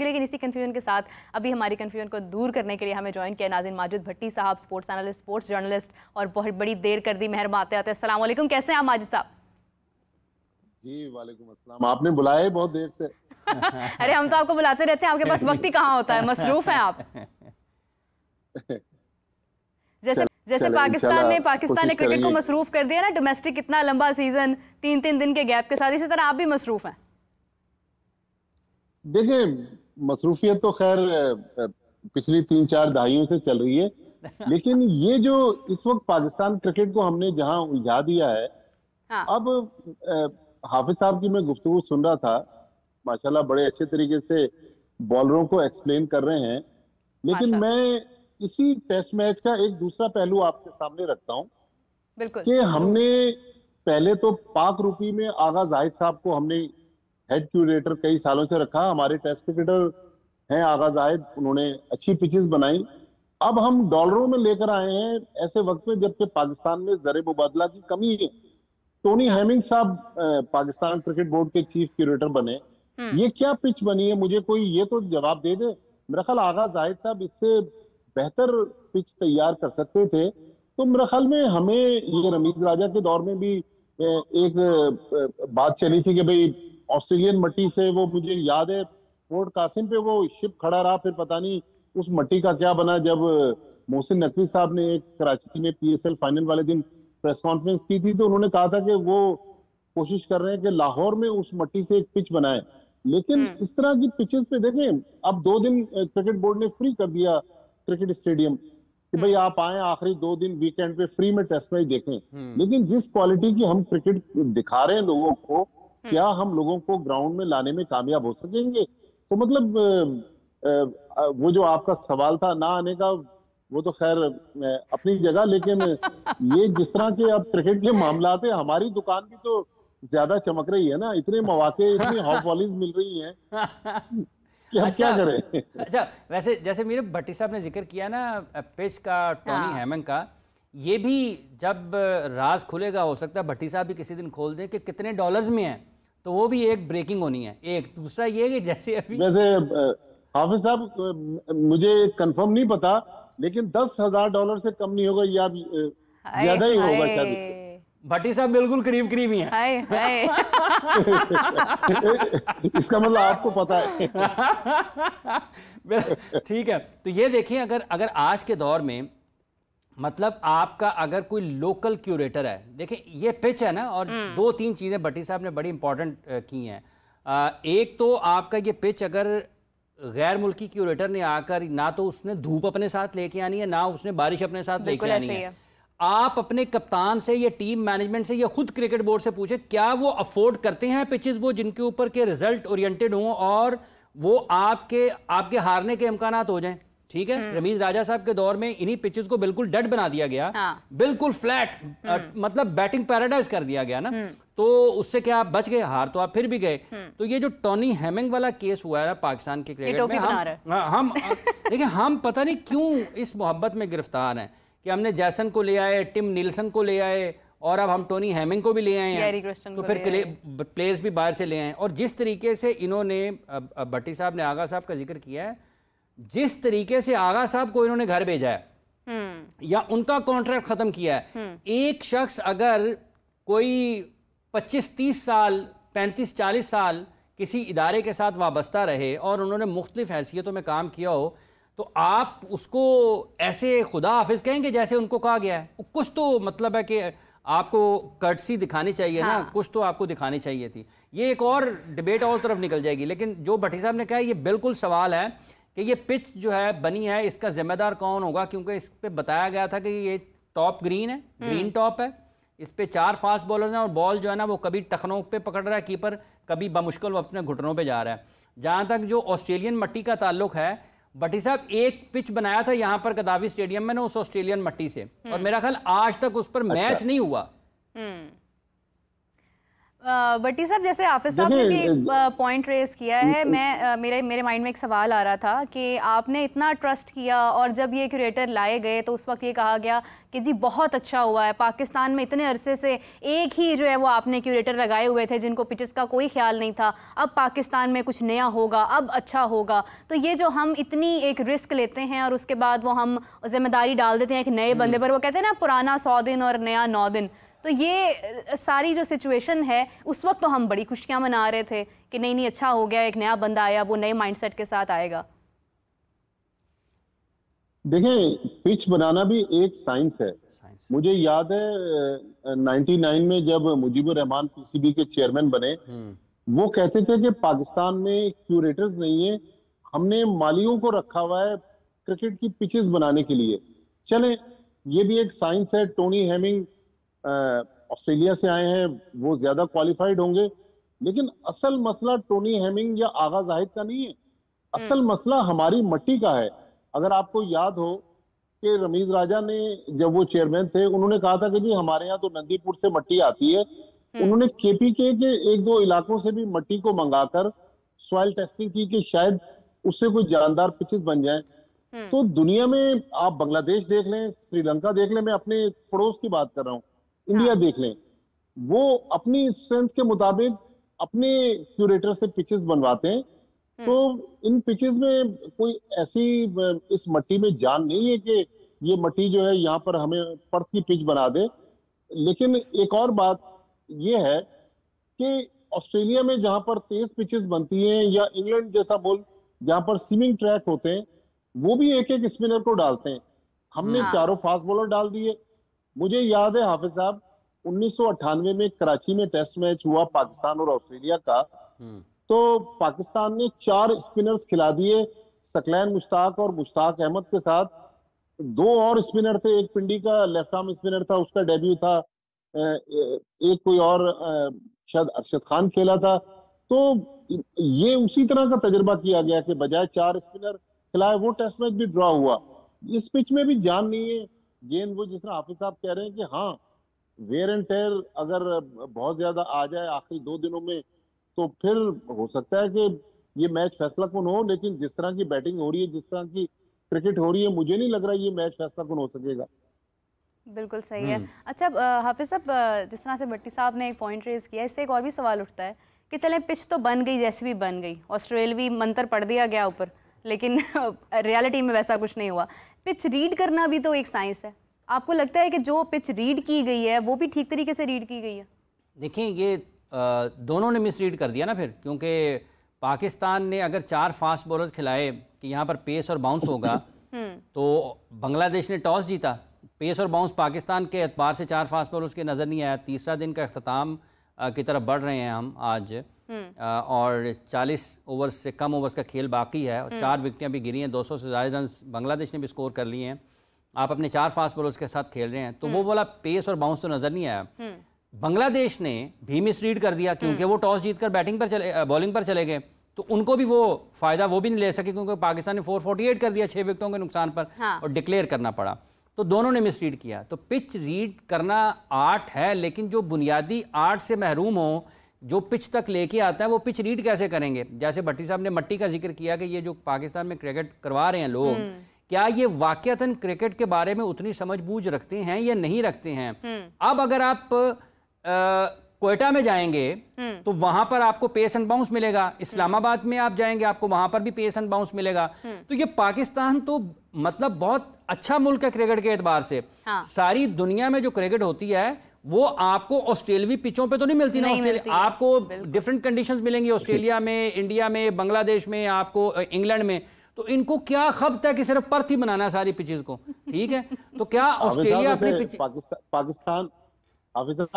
लेकिन इसी कन्फ्यूजन के साथ अभी हमारी कन्फ्यूजन को दूर करने के लिए हमें ज्वाइन किया नाज़रीन माजिद भट्टी साहब, स्पोर्ट्स एनालिस्ट, स्पोर्ट्स जर्नलिस्ट, और बहुत बड़ी देर कर दी मेहरबान आते आते। अस्सलाम वालेकुम, कैसे हैं आप माजिद साहब? जी वालेकुम अस्सलाम। आपने बुलाया है बहुत देर से। अरे हम तो आपको बुलाते रहते हैं, आपके पास वक्त ही कहाँ होता है, मसरूफ हैं आप। जैसे पाकिस्तान ने क्रिकेट को मसरूफ कर दिया ना, डोमेस्टिक इतना लंबा सीजन 3-3 दिन के गैप के साथ, इसी तरह आप भी मसरूफ हैं। देखिए, मसरूफियत तो खैर पिछली 3-4 दहाइयों से चल रही है, लेकिन ये जो इस वक्त पाकिस्तान क्रिकेट को हमने जहां उलझा दिया है, हाँ। अब हाफिज साहब की मैं गुफ्तगू सुन रहा था, माशाल्लाह बड़े अच्छे तरीके से बॉलरों को एक्सप्लेन कर रहे हैं, लेकिन मैं इसी टेस्ट मैच का एक दूसरा पहलू आपके सामने रखता हूं। बिल्कुल कि हमने पहले तो पाक रूपी में आगा जाहिद साहब को हमने हेड क्यूरेटर कई सालों से रखा। हमारे टेस्ट क्रिकेटर हैं आगा जाहिद, उन्होंने अच्छी पिचेस बनाई। अब हम डॉलरों में लेकर आए हैं ऐसे वक्त में जबकि पाकिस्तान में जर मुबादला की कमी है। टोनी हेमिंग साहब पाकिस्तान क्रिकेट बोर्ड के चीफ क्यूरेटर बने, ये क्या पिच बनी है, मुझे कोई ये तो जवाब दे दे। मेरा ख्याल आगा जाहिद साहब इससे बेहतर पिच तैयार कर सकते थे। तो मेरे ख्याल में हमें ये रमीज राजा के दौर में भी एक बात चली थी कि भाई ऑस्ट्रेलियन मट्टी से, वो मुझे याद है पोर्ट कासिम पे वो शिप खड़ा रहा, फिर पता नहीं उस मट्टी का क्या बना। जब मोहसिन नकवी साहब ने एक कराची में PSL फाइनल वाले दिन प्रेस कॉन्फ्रेंस की थी, तो उन्होंने कहा था कि वो कोशिश कर रहे हैं कि लाहौर में उस मट्टी से एक पिच बनाए। लेकिन इस तरह की पिचेस पे देखें, अब 2 दिन क्रिकेट बोर्ड ने फ्री कर दिया क्रिकेट स्टेडियम कि भाई आप आए आखिरी 2 दिन वीकेंड पे फ्री में टेस्ट मैच देखें। लेकिन जिस क्वालिटी की हम क्रिकेट दिखा रहे हैं लोगों को, क्या हम लोगों को ग्राउंड में लाने में कामयाब हो सकेंगे? तो मतलब वो जो आपका सवाल था ना आने का, वो तो खैर अपनी जगह, लेकिन ये जिस तरह के अब क्रिकेट के मामला है, हमारी दुकान भी तो ज्यादा चमक रही है ना, इतने मौके, इतनी हॉट वॉलीज मिल रही हैं कि हम क्या करें। अच्छा, वैसे जैसे मेरे भट्टी साहब ने जिक्र किया ना पिच का, टोनी हेमिंग का, ये भी जब राज खुलेगा, हो सकता है भट्टी साहब भी किसी दिन खोल दें कि कितने डॉलर्स में है, तो वो भी एक ब्रेकिंग होनी है। एक दूसरा ये कि जैसे अभी वैसे हाफिज साहब मुझे कंफर्म नहीं पता, लेकिन $10,000 से कम नहीं होगा, या ज्यादा ही होगा शायद उससे। भट्टी साहब बिल्कुल करीब करीब ही हैं। हाय हाय। इसका मतलब आपको पता है। ठीक है, तो ये देखिए, अगर आज के दौर में मतलब आपका अगर कोई लोकल क्यूरेटर है, देखिए ये पिच है ना, और 2-3 चीज़ें भट्टी साहब ने बड़ी इंपॉर्टेंट की हैं। एक तो आपका ये पिच अगर गैर मुल्की क्यूरेटर ने आकर, ना तो उसने धूप अपने साथ लेके आनी है, ना उसने बारिश अपने साथ लेके आनी है। आप अपने कप्तान से या टीम मैनेजमेंट से या खुद क्रिकेट बोर्ड से पूछे, क्या वो अफोर्ड करते हैं पिचेस वो जिनके ऊपर के रिजल्ट ओरिएंटेड हों और वो आपके हारने के इम्कानात हो जाएं। ठीक है, रमीज राजा साहब के दौर में इन्हीं पिचेस को बिल्कुल डेड बना दिया गया। हाँ। बिल्कुल फ्लैट, मतलब बैटिंग पैराडाइज कर दिया गया ना, तो उससे क्या आप बच गए, हार तो आप फिर भी गए। तो ये जो टोनी हेमिंग वाला केस हुआ है ना पाकिस्तान के क्रिकेट में, हम देखिए, हम पता नहीं क्यों इस मोहब्बत में गिरफ्तार हैं कि हमने जैसन को ले आए, टिम नीलसन को ले आए, और अब हम टोनी हेमिंग को भी ले आए हैं, तो फिर प्लेयर्स भी बाहर से ले आए। और जिस तरीके से इन्होंने, भट्टी साहब ने आगा साहब का जिक्र किया है, जिस तरीके से आगा साहब को इन्होंने घर भेजा है या उनका कॉन्ट्रैक्ट खत्म किया है, एक शख्स अगर कोई 25-30 साल 35-40 साल किसी इदारे के साथ वाबस्ता रहे और उन्होंने मुख्तलिफ हैसियतों में काम किया हो, तो आप उसको ऐसे खुदा हाफिज कहेंगे जैसे उनको कहा गया है? कुछ तो मतलब है कि आपको कर्टसी दिखानी चाहिए। हाँ। ना, कुछ तो आपको दिखानी चाहिए थी। ये एक और डिबेट और तरफ निकल जाएगी, लेकिन जो भट्टी साहब ने कहा ये बिल्कुल सवाल है कि ये पिच जो है बनी है, इसका जिम्मेदार कौन होगा, क्योंकि इस पे बताया गया था कि ये टॉप ग्रीन है, ग्रीन टॉप है, इस पे 4 फास्ट बॉलर्स हैं और बॉल जो है ना वो कभी टखनों पे पकड़ रहा है कीपर, कभी बमुश्किल वो अपने घुटनों पे जा रहा है। जहाँ तक जो ऑस्ट्रेलियन मट्टी का ताल्लुक है, भट्टी साहब एक पिच बनाया था यहाँ पर गद्दाफी स्टेडियम में ना, उस ऑस्ट्रेलियन मट्टी से, और मेरा ख्याल आज तक उस पर मैच नहीं हुआ। भट्टी साहब, जैसे हाफिज साहब ने भी पॉइंट रेस किया है, मैं मेरे माइंड में एक सवाल आ रहा था कि आपने इतना ट्रस्ट किया और जब ये क्यूरेटर लाए गए तो उस वक्त ये कहा गया कि जी बहुत अच्छा हुआ है, पाकिस्तान में इतने अरसे से एक ही जो है वो आपने क्यूरेटर लगाए हुए थे जिनको पिचेस का कोई ख्याल नहीं था, अब पाकिस्तान में कुछ नया होगा, अब अच्छा होगा। तो ये जो हम इतनी एक रिस्क लेते हैं और उसके बाद वो हम जिम्मेदारी डाल देते हैं एक नए बंदे पर, वो कहते हैं ना पुराना 100 दिन और नया 9 दिन, तो ये सारी जो सिचुएशन है उस वक्त तो हम बड़ी खुशियां मना रहे थे कि नहीं नहीं अच्छा हो गया, एक नया बंदा आया, वो नए माइंडसेट के साथ आएगा। देखें, पिच बनाना भी एक साइंस है। मुझे याद है 99 में जब मुजीबुर रहमान पीसीबी के चेयरमैन बने, वो कहते थे कि पाकिस्तान में क्यूरेटर्स नहीं है, हमने मालियों को रखा हुआ है क्रिकेट की पिचेस बनाने के लिए। चलें, ये भी एक साइंस है। टोनी हेमिंग ऑस्ट्रेलिया से आए हैं, वो ज्यादा क्वालिफाइड होंगे, लेकिन असल मसला टोनी हेमिंग या आगा जाहिद का नहीं है, असल मसला हमारी मट्टी का है। अगर आपको याद हो कि रमीज राजा ने जब वो चेयरमैन थे, उन्होंने कहा था कि जी हमारे यहाँ तो नंदीपुर से मट्टी आती है। उन्होंने केपीके के 1-2 इलाकों से भी मट्टी को मंगाकर सॉइल टेस्टिंग की कि शायद उससे कोई जानदार पिचेस बन जाए। तो दुनिया में आप बांग्लादेश देख लें, श्रीलंका देख लें, मैं अपने पड़ोस की बात कर रहा हूँ, इंडिया देख लें, वो अपनी स्ट्रेंथ के मुताबिक अपने क्यूरेटर से पिचेस बनवाते हैं। तो इन पिचेस में कोई ऐसी इस मट्टी में जान नहीं है कि ये मट्टी जो है यहाँ पर हमें पर्थ की पिच बना दे। लेकिन एक और बात ये है कि ऑस्ट्रेलिया में जहां पर तेज पिचेस बनती हैं, या इंग्लैंड जैसा मुल्क जहां पर सीमिंग ट्रैक होते हैं, वो भी एक एक स्पिनर को डालते हैं। हमने चारों फास्ट बॉलर डाल दिए। मुझे याद है हाफिज साहब, 1998 में कराची में टेस्ट मैच हुआ पाकिस्तान और ऑस्ट्रेलिया का, तो पाकिस्तान ने 4 स्पिनर्स खिला दिए, सकलैन मुश्ताक और मुश्ताक अहमद के साथ। 2 और स्पिनर थे, एक पिंडी का लेफ्ट आर्म स्पिनर था, उसका डेब्यू था, एक कोई और शायद अरशद खान खेला था। तो ये उसी तरह का तजुर्बा किया गया कि बजाय 4 स्पिनर खिलाए, वो टेस्ट मैच भी ड्रॉ हुआ। इस पिच में भी जान नहीं है। गेंद वो जिस तरह हाफिज साहब कह रहे हैं कि हाँ, वेयर एंड टेयर अगर बहुत ज्यादा आ जाए आखिरी 2 दिनों में, तो फिर हो सकता है कि ये मैच फैसला कुन हो। लेकिन जिस तरह की बैटिंग हो रही है, जिस तरह की क्रिकेट हो रही है, मुझे नहीं लग रहा ये मैच फैसला कुन हो सकेगा। बिल्कुल सही है। अच्छा हाफिज साहब, जिस तरह से भट्टी साहब ने एक पॉइंट रेज किया, इससे एक और भी सवाल उठता है कि चले पिच तो बन गई, जैसी भी बन गई, ऑस्ट्रेलवी मंत्र पढ़ दिया गया ऊपर, लेकिन रियलिटी में वैसा कुछ नहीं हुआ। पिच रीड करना भी तो एक साइंस है। आपको लगता है कि जो पिच रीड की गई है वो भी ठीक तरीके से रीड की गई है? देखिए, ये दोनों ने मिसरीड कर दिया ना फिर, क्योंकि पाकिस्तान ने अगर 4 फास्ट बॉलर्स खिलाए कि यहाँ पर पेस और बाउंस होगा, तो बांग्लादेश ने टॉस जीता। पेस और बाउंस पाकिस्तान के एतबार से 4 फास्ट बॉलर्स के नज़र नहीं आया। तीसरा दिन का अख्ताम की तरफ बढ़ रहे हैं हम आज, और 40 ओवर्स से कम ओवर्स का खेल बाकी है और 4 विकेटें भी गिरी हैं। 200 से ज़्यादा रन बांग्लादेश ने भी स्कोर कर लिए हैं। आप अपने 4 फास्ट बॉलर्स के साथ खेल रहे हैं, तो वो वाला पेस और बाउंस तो नज़र नहीं आया। बांग्लादेश ने भी मिसरीड कर दिया, क्योंकि वो टॉस जीतकर बॉलिंग पर चले गए, तो उनको भी वो फ़ायदा वो भी नहीं ले सके, क्योंकि पाकिस्तान ने 448 कर दिया 6 विकेटों के नुकसान पर, और डिक्लेयर करना पड़ा। तो दोनों ने मिसरीड किया। तो पिच रीड करना आर्ट है, लेकिन जो बुनियादी आर्ट से महरूम हो, जो पिच तक लेके आता है, वो पिच रीड कैसे करेंगे? जैसे भट्टी साहब ने मट्टी का जिक्र किया कि ये जो पाकिस्तान में क्रिकेट करवा रहे हैं लोग, क्या ये वाकयातन क्रिकेट के बारे में उतनी समझ बूझ रखते हैं या नहीं रखते हैं? अब अगर आप कोयटा में जाएंगे तो वहां पर आपको पेस एंड बाउंस मिलेगा, इस्लामाबाद में आप जाएंगे आपको वहां पर भी पेस एंड बाउंस मिलेगा। तो ये पाकिस्तान तो मतलब बहुत अच्छा मुल्क है क्रिकेट के एतबार से। सारी दुनिया में जो क्रिकेट होती है वो आपको ऑस्ट्रेलियावी पिचों पे तो नहीं मिलती ना। ऑस्ट्रेलिया आपको डिफरेंट कंडीशंस मिलेंगी, ऑस्ट्रेलिया में, इंडिया में, बांग्लादेश में, आपको इंग्लैंड में। तो इनको क्या खबत है कि सिर्फ पर्थ ही बनाना है सारी पिचेस को, ठीक है? तो क्या ऑस्ट्रेलिया अपनी पिच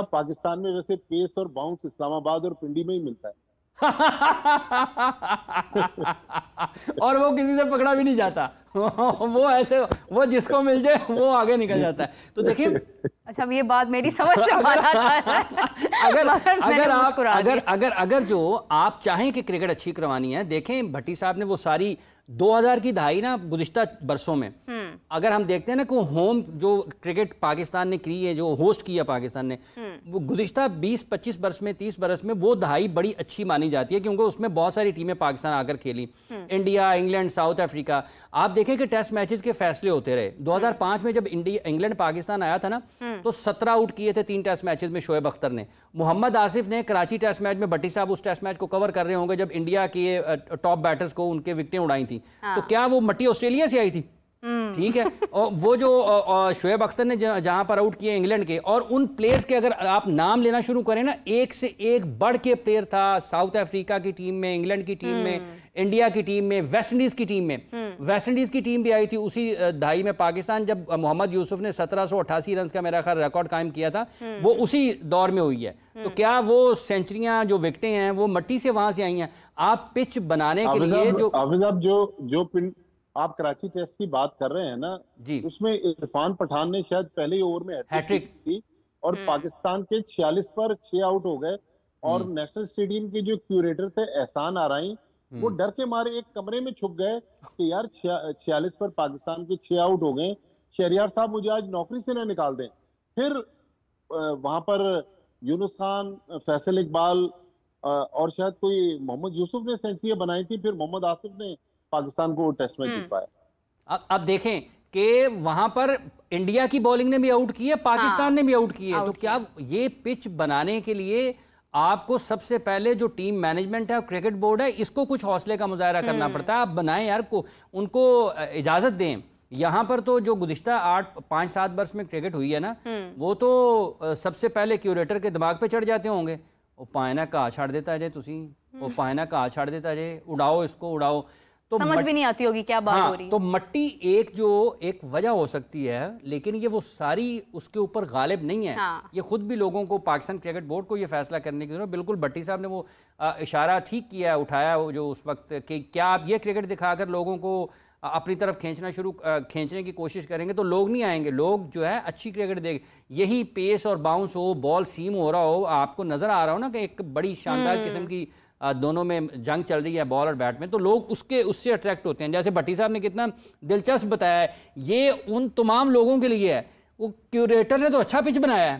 पाकिस्तान में वैसे पेस और बाउंस इस्लामाबाद और पिंडी में ही मिलता है। और वो किसी से पकड़ा भी नहीं जाता। वो ऐसे, वो जिसको मिल जाए वो आगे निकल जाता है। तो देखिए, अच्छा ये बात मेरी समझ से बाहर आता है। अगर जो आप चाहें कि क्रिकेट अच्छी करवानी है, देखें भट्टी साहब ने वो सारी 2000 की दहाई ना गुज़िश्ता बरसों में अगर हम देखते हैं ना कि होम जो क्रिकेट पाकिस्तान ने की है, जो होस्ट किया पाकिस्तान ने, वो गुज़िश्ता 20-25 बरस में, 30 बरस में वो दहाई बड़ी अच्छी मानी जाती है, क्योंकि उसमें बहुत सारी टीमें पाकिस्तान आकर खेली, इंडिया, इंग्लैंड, साउथ अफ्रीका। आप देखें कि टेस्ट मैचेस के फैसले होते रहे। 2005 में जब इंग्लैंड पाकिस्तान आया था ना, तो 17 आउट किए थे 3 टेस्ट मैचेस में शोएब अख्तर ने। मोहम्मद आसिफ ने कराची टेस्ट मैच में, भट्टी साहब उस टेस्ट मैच को कवर कर रहे होंगे जब इंडिया के टॉप बैटर्स को उनके विकेटें उड़ाई थी, तो क्या वो मट्टी ऑस्ट्रेलिया से आई थी? ठीक है। और वो जो शोएब अख्तर ने जहां पर आउट किए इंग्लैंड के, और उन प्लेयर्स के अगर आप नाम लेना शुरू करें ना, एक से एक बढ़ के प्लेयर था साउथ अफ्रीका की टीम में, इंग्लैंड की टीम में, इंडिया की टीम में, वेस्ट इंडीज की टीम में। वेस्ट इंडीज की टीम भी आई थी उसी दहाई में पाकिस्तान, जब मोहम्मद यूसुफ ने 1788 रन का मेरा ख्याल रिकॉर्ड कायम किया था, वो उसी दौर में हुई है। तो क्या वो सेंचुरियां, जो विकेटें हैं, वो मट्टी से वहां से आई हैं? आप पिच बनाने के लिए जो आप कराची टेस्ट की बात कर रहे हैं ना जी, उसमें इरफान पठान ने शायद पहले ही ओवर में हैट्रिक की और पाकिस्तान के 46 पर 6 आउट हो गए। और नेशनल स्टेडियम के जो क्यूरेटर थे एहसान आराई, वो डर के मारे एक कमरे में छुप गए कि यार 46 पर पाकिस्तान के 6 आउट हो गए, शहरियार साहब मुझे आज नौकरी से ना निकाल दें। फिर वहां पर यूनुस खान, फैसल इकबाल और शायद कोई मोहम्मद यूसुफ ने सेंचुरी बनाई थी, फिर मोहम्मद आसिफ ने पाकिस्तान को टेस्ट मैच जितवाया। अब देखें कि वहां पर इंडिया की बॉलिंग ने भी आउट किए, पाकिस्तान ने भी आउट किए। तो क्या ये पिच बनाने के लिए आपको सबसे पहले जो टीम मैनेजमेंट है और क्रिकेट बोर्ड है, इसको कुछ हौसले का मुजाहरा करना पड़ता है। आप बनाएं यार, उनको इजाजत दें। यहाँ पर तो जो गुज़िश्ता 5-7 वर्ष में क्रिकेट हुई है ना, वो तो सबसे पहले क्यूरेटर के दिमाग पे चढ़ जाते होंगे। वो पायना कहा छाड़ देता है तुसी, वो पायना कहा छाड़ देता है, उड़ाओ इसको उड़ाओ, तो समझ भी नहीं आती होगी क्या बात हो रही है। तो मट्टी एक वजह हो सकती है, लेकिन ये वो सारी उसके ऊपर गालिब नहीं है। ये खुद भी लोगों को, पाकिस्तान क्रिकेट बोर्ड को ये फैसला करने की जरूरत। बिल्कुल भट्टी साहब ने वो इशारा ठीक किया, उठाया जो उस वक्त कि क्या आप ये क्रिकेट दिखाकर लोगों को अपनी तरफ खींचने की कोशिश करेंगे तो लोग नहीं आएंगे। लोग जो है अच्छी क्रिकेट देख, यही पेस और बाउंस हो, बॉल सीम हो रहा हो, आपको नजर आ रहा हो ना कि एक बड़ी शानदार किस्म की दोनों में जंग चल रही है बॉल और बैट में, तो लोग उससे अट्रैक्ट होते हैं। जैसे भट्टी साहब ने कितना दिलचस्प बताया है, ये उन तमाम लोगों के लिए है। वो क्यूरेटर ने तो अच्छा पिच बनाया है,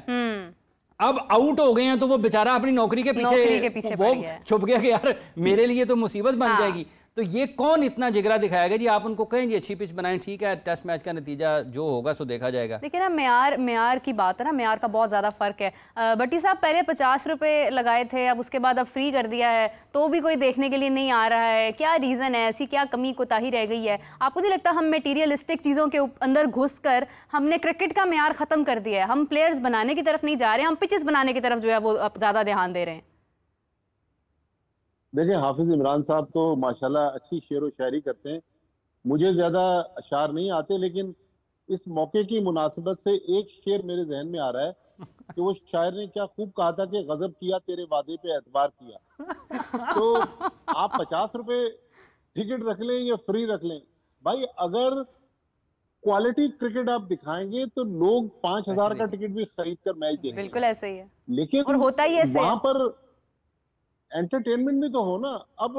अब आउट हो गए हैं तो वो बेचारा अपनी नौकरी के पीछे वो छुप गया कि यार मेरे लिए तो मुसीबत बन जाएगी। तो ये कौन इतना जिगरा दिखाएगा जी? आप उनको कहें जी अच्छी पिच बनाएं, ठीक है, टेस्ट मैच का नतीजा जो होगा सो देखा जाएगा। देखिए ना, म्यार की बात है ना, म्यार का बहुत ज़्यादा फ़र्क है। भट्टी साहब पहले 50 रुपये लगाए थे, अब उसके बाद अब फ्री कर दिया है, तो भी कोई देखने के लिए नहीं आ रहा है। क्या रीज़न है? ऐसी क्या कमी कोताही रह गई है? आपको नहीं लगता हम मटीरियलिस्टिक चीज़ों के अंदर घुस कर हमने क्रिकेट का म्यार ख़त्म कर दिया है? हम प्लेयर्स बनाने की तरफ नहीं जा रहे, हम पिचेस बनाने की तरफ जो है वो अब ज़्यादा ध्यान दे रहे हैं। देखिए, हाफिज इमरान साहब तो माशाल्लाह अच्छी शेर व शायरी करते हैं। मुझे ज्यादा अशार नहीं आते, लेकिन इस मौके की मुनासिबत से एक शेर मेरे जहन में आ रहा है कि वो शायर ने क्या खूब कहा था कि गजब किया तेरे वादे पे एतबार किया। तो आप 50 रुपए टिकट रख लें या फ्री रख लें, भाई अगर क्वालिटी क्रिकेट आप दिखाएंगे तो लोग 5000 का टिकट भी खरीद कर मैच देखेंगे। बिल्कुल ऐसे ही है, लेकिन और होता ही ऐसे वहां पर एंटरटेनमेंट भी तो हो ना। अब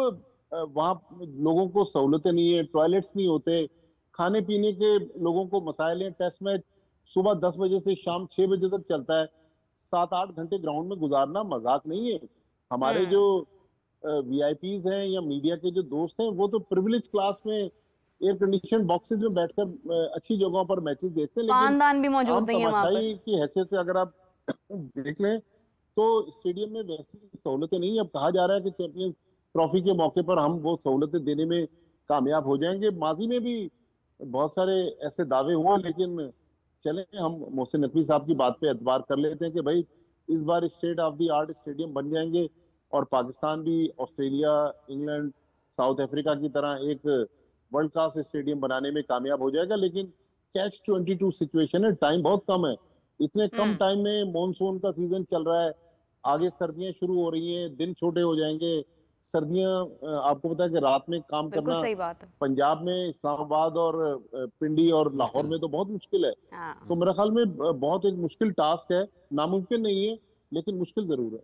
वहां लोगों को सहूलतें नहीं है, टॉयलेट्स नहीं होते, खाने पीने के लोगों को मसाइल हैं। टेस्ट मैच सुबह 10 बजे से शाम 6 बजे तक चलता है, 7-8 घंटे ग्राउंड में गुजारना मजाक नहीं है। हमारे जो वीआईपीज हैं या मीडिया के जो दोस्त हैं, वो तो प्रिविलेज क्लास में एयर कंडीशन बॉक्सेस में बैठकर अच्छी जगहों पर मैचेस देखते हैं, लेकिन भी मौजूद नहीं है वहां पर। की हैसियत से अगर आप देख लें तो स्टेडियम में वैसी सहूलतें नहीं। अब कहा जा रहा है कि चैंपियंस ट्रॉफी के मौके पर हम वो सहूलतें देने में कामयाब हो जाएंगे। माजी में भी बहुत सारे ऐसे दावे हुए, लेकिन चलें हम मोहसिन नकवी साहब की बात पे एतबार कर लेते हैं कि भाई इस बार state of the art stadium बन जाएंगे और पाकिस्तान भी ऑस्ट्रेलिया, इंग्लैंड, साउथ अफ्रीका की तरह एक वर्ल्ड क्लास स्टेडियम बनाने में कामयाब हो जाएगा। लेकिन कैच 22 सिचुएशन है, टाइम बहुत कम है। इतने कम टाइम में मॉनसून का सीजन चल रहा है, आगे सर्दियां शुरू हो रही हैं, दिन छोटे हो जाएंगे। सर्दियां आपको पता है कि रात में काम करना सही बात है। पंजाब में, इस्लामाबाद और पिंडी और लाहौर में तो बहुत मुश्किल है। तो मेरे ख्याल में बहुत एक मुश्किल टास्क है, नामुमकिन नहीं है लेकिन मुश्किल जरूर है।